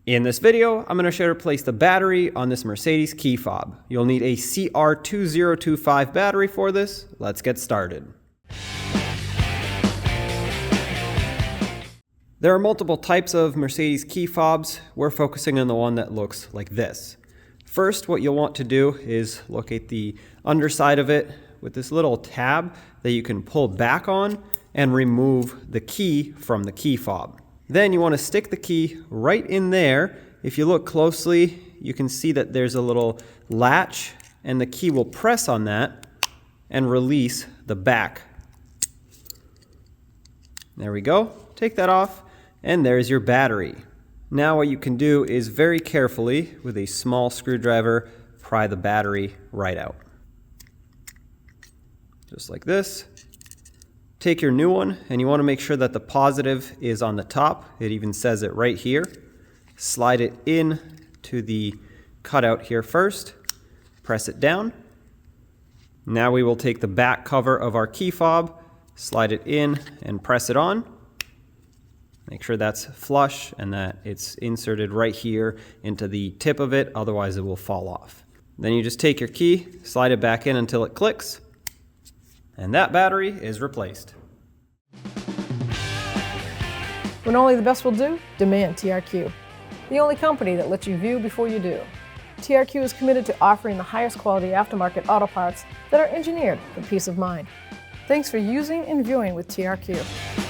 In this video, I'm going to show you how to place the battery on this Mercedes key fob. You'll need a CR2025 battery for this. Let's get started. There are multiple types of Mercedes key fobs. We're focusing on the one that looks like this. First, what you'll want to do is locate the underside of it with this little tab that you can pull back on and remove the key from the key fob. Then you want to stick the key right in there. If you look closely, you can see that there's a little latch and the key will press on that and release the back. There we go. Take that off and there's your battery. Now what you can do is very carefully with a small screwdriver pry the battery right out. Just like this. Take your new one and you want to make sure that the positive is on the top. It even says it right here. Slide it in to the cutout here first. Press it down. Now we will take the back cover of our key fob, slide it in and press it on. Make sure that's flush and that it's inserted right here into the tip of it, otherwise it will fall off. Then you just take your key, slide it back in until it clicks, and that battery is replaced. When only the best will do, demand TRQ. The only company that lets you view before you do. TRQ is committed to offering the highest quality aftermarket auto parts that are engineered for peace of mind. Thanks for using and viewing with TRQ.